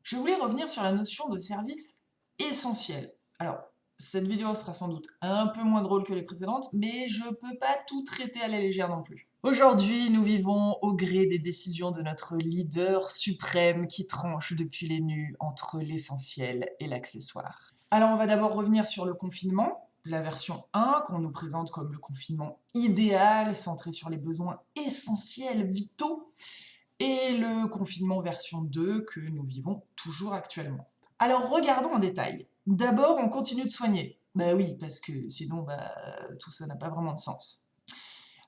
Je voulais revenir sur la notion de service essentiel. Alors, cette vidéo sera sans doute un peu moins drôle que les précédentes, mais je peux pas tout traiter à la légère non plus. Aujourd'hui, nous vivons au gré des décisions de notre leader suprême qui tranche depuis les nues entre l'essentiel et l'accessoire. Alors on va d'abord revenir sur le confinement, la version 1 qu'on nous présente comme le confinement idéal, centré sur les besoins essentiels, vitaux, et le confinement version 2 que nous vivons toujours actuellement. Alors regardons en détail. D'abord, on continue de soigner. Bah oui, parce que sinon, tout ça n'a pas vraiment de sens.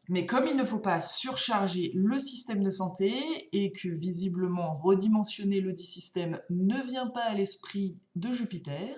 Mais comme il ne faut pas surcharger le système de santé et que visiblement redimensionner le dit système ne vient pas à l'esprit de Jupiter,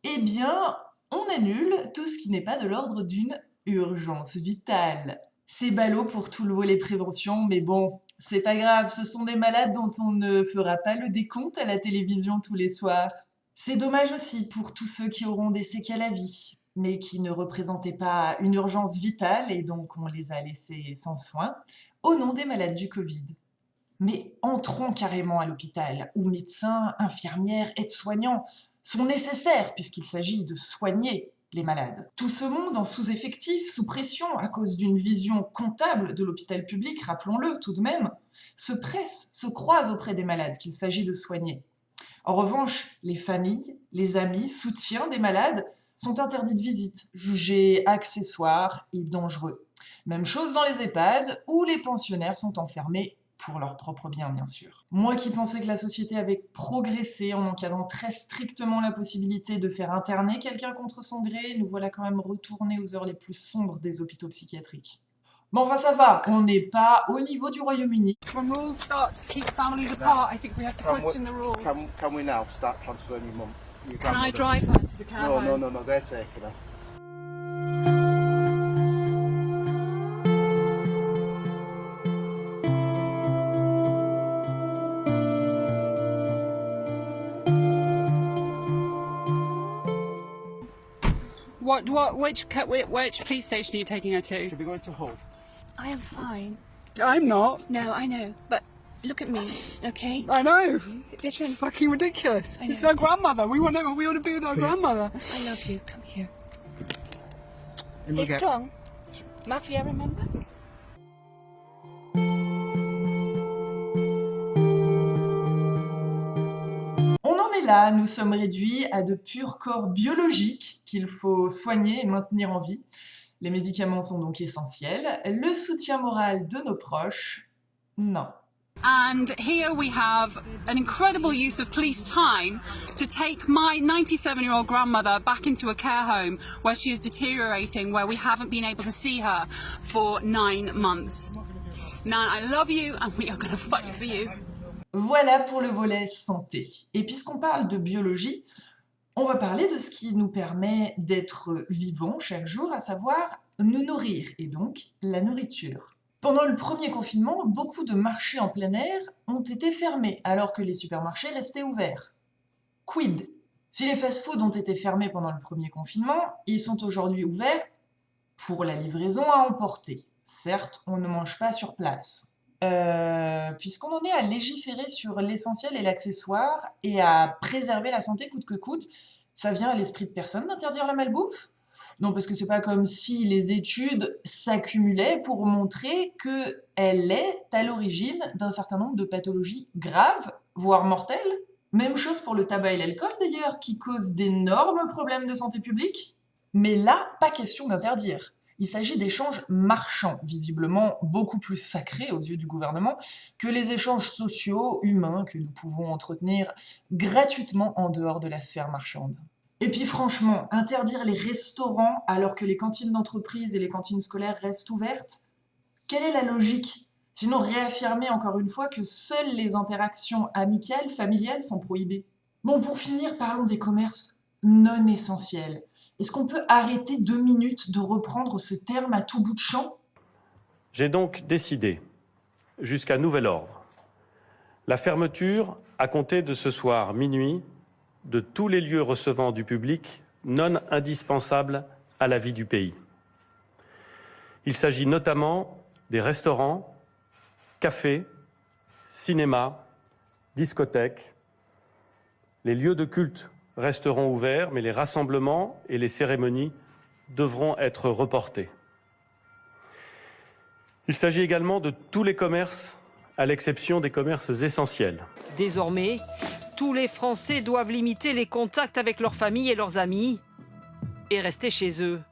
eh bien, on annule tout ce qui n'est pas de l'ordre d'une urgence vitale. C'est ballot pour tout le volet prévention, mais bon, c'est pas grave, ce sont des malades dont on ne fera pas le décompte à la télévision tous les soirs. C'est dommage aussi pour tous ceux qui auront des séquelles à vie, mais qui ne représentaient pas une urgence vitale et donc on les a laissés sans soin, au nom des malades du Covid. Mais entrons carrément à l'hôpital, où médecins, infirmières, aides-soignants sont nécessaires puisqu'il s'agit de soigner les malades. Tout ce monde en sous-effectif, sous pression, à cause d'une vision comptable de l'hôpital public, rappelons-le tout de même, se presse, se croise auprès des malades qu'il s'agit de soigner. En revanche, les familles, les amis, soutiens des malades sont interdits de visite, jugés accessoires et dangereux. Même chose dans les EHPAD, où les pensionnaires sont enfermés pour leur propre bien, bien sûr. Moi qui pensais que la société avait progressé en encadrant très strictement la possibilité de faire interner quelqu'un contre son gré, nous voilà quand même retournés aux heures les plus sombres des hôpitaux psychiatriques. Bon, enfin ça va, on n'est pas au niveau du Royaume-Uni. When rules start to keep families apart, I think we have to question the rules. Can we now start transferring your mum? Can I drive her to the care home? No, they're taking her. Which police station are you taking her to? Should we go into Hull? I am fine. I'm not. No, I know, but look at me, okay? I know. This It's is. fucking ridiculous. I It's know. our grandmother. We want to be with our grandmother. I love you. Come here. And Stay we'll get- strong. Mafia, remember? On en est là, nous sommes réduits à de purs corps biologiques qu'il faut soigner et maintenir en vie. Les médicaments sont donc essentiels. Le soutien moral de nos proches, non. And here we have an incredible use of police time to take my 97-year-old grandmother back into a care home where she is deteriorating, where we haven't been able to see her for 9 months. Nan, I love you and we are going to fight for you. Voilà pour le volet santé. Et puisqu'on parle de biologie, on va parler de ce qui nous permet d'être vivants chaque jour, à savoir nous nourrir, et donc la nourriture. Pendant le premier confinement, beaucoup de marchés en plein air ont été fermés, alors que les supermarchés restaient ouverts. Quid? Si les fast-foods ont été fermés pendant le premier confinement, ils sont aujourd'hui ouverts pour la livraison à emporter. Certes, on ne mange pas sur place. Puisqu'on en est à légiférer sur l'essentiel et l'accessoire et à préserver la santé coûte que coûte, ça vient à l'esprit de personne d'interdire la malbouffe? Non, parce que c'est pas comme si les études s'accumulaient pour montrer qu'elle est à l'origine d'un certain nombre de pathologies graves, voire mortelles. Même chose pour le tabac et l'alcool d'ailleurs, qui causent d'énormes problèmes de santé publique. Mais là, pas question d'interdire. Il s'agit d'échanges marchands, visiblement beaucoup plus sacrés aux yeux du gouvernement que les échanges sociaux, humains, que nous pouvons entretenir gratuitement en dehors de la sphère marchande. Et puis franchement, interdire les restaurants alors que les cantines d'entreprise et les cantines scolaires restent ouvertes, quelle est la logique? Sinon réaffirmer encore une fois que seules les interactions amicales, familiales sont prohibées. Bon, pour finir, parlons des commerces non essentiels. Est-ce qu'on peut arrêter 2 minutes de reprendre ce terme à tout bout de champ? J'ai donc décidé, jusqu'à nouvel ordre, la fermeture, à compter de ce soir minuit, de tous les lieux recevant du public non indispensables à la vie du pays. Il s'agit notamment des restaurants, cafés, cinémas, discothèques, Les lieux de culte resteront ouverts, mais les rassemblements et les cérémonies devront être reportés. Il s'agit également de tous les commerces, à l'exception des commerces essentiels. Désormais, tous les Français doivent limiter les contacts avec leurs familles et leurs amis et rester chez eux.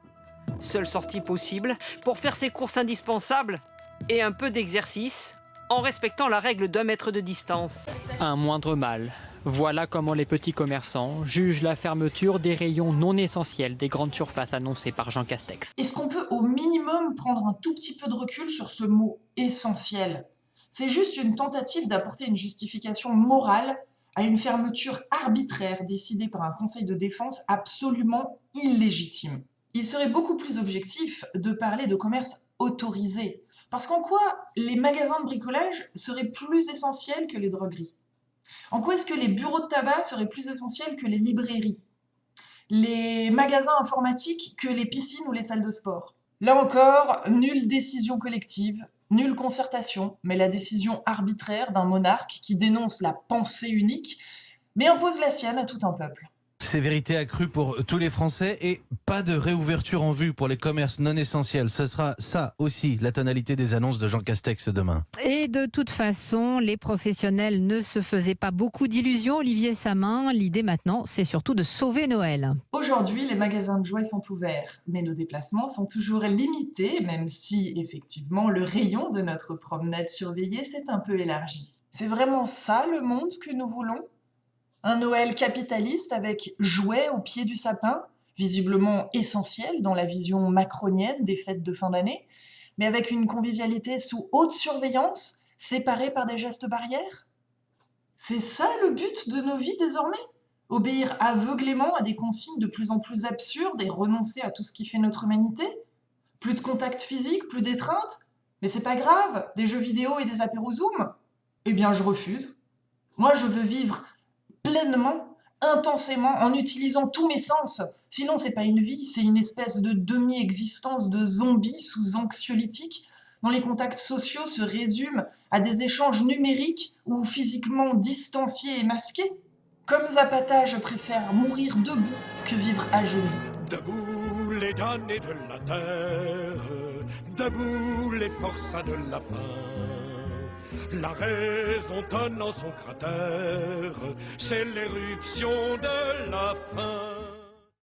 Seule sortie possible pour faire ses courses indispensables et un peu d'exercice en respectant la règle d'1 mètre de distance. Un moindre mal. Voilà comment les petits commerçants jugent la fermeture des rayons non essentiels des grandes surfaces annoncées par Jean Castex. Est-ce qu'on peut au minimum prendre un tout petit peu de recul sur ce mot « essentiel » ? C'est juste une tentative d'apporter une justification morale à une fermeture arbitraire décidée par un conseil de défense absolument illégitime. Il serait beaucoup plus objectif de parler de commerce autorisé. Parce qu'en quoi les magasins de bricolage seraient plus essentiels que les drogueries ? En quoi est-ce que les bureaux de tabac seraient plus essentiels que les librairies ? Les magasins informatiques que les piscines ou les salles de sport ? Là encore, nulle décision collective, nulle concertation, mais la décision arbitraire d'un monarque qui dénonce la pensée unique, mais impose la sienne à tout un peuple. Sévérité accrue pour tous les Français et pas de réouverture en vue pour les commerces non essentiels. Ce sera ça aussi, la tonalité des annonces de Jean Castex demain. Et de toute façon, les professionnels ne se faisaient pas beaucoup d'illusions, Olivier Samin. L'idée maintenant, c'est surtout de sauver Noël. Aujourd'hui, les magasins de jouets sont ouverts, mais nos déplacements sont toujours limités, même si, effectivement, le rayon de notre promenade surveillée s'est un peu élargi. C'est vraiment ça le monde que nous voulons ? Un Noël capitaliste avec jouets au pied du sapin, visiblement essentiel dans la vision macronienne des fêtes de fin d'année, mais avec une convivialité sous haute surveillance, séparée par des gestes barrières ? C'est ça le but de nos vies désormais ? Obéir aveuglément à des consignes de plus en plus absurdes et renoncer à tout ce qui fait notre humanité ? Plus de contact physique, plus d'étreinte ? Mais c'est pas grave, des jeux vidéo et des apéros Zoom ? Eh bien je refuse. Moi je veux vivre pleinement, intensément, en utilisant tous mes sens. Sinon, c'est pas une vie, c'est une espèce de demi-existence de zombie sous anxiolytique dont les contacts sociaux se résument à des échanges numériques ou physiquement distanciés et masqués. Comme Zapata, je préfère mourir debout que vivre à genoux. Debout les damnés de la terre, debout les forçats de la faim. La raison tonne en son cratère, c'est l'éruption de la faim.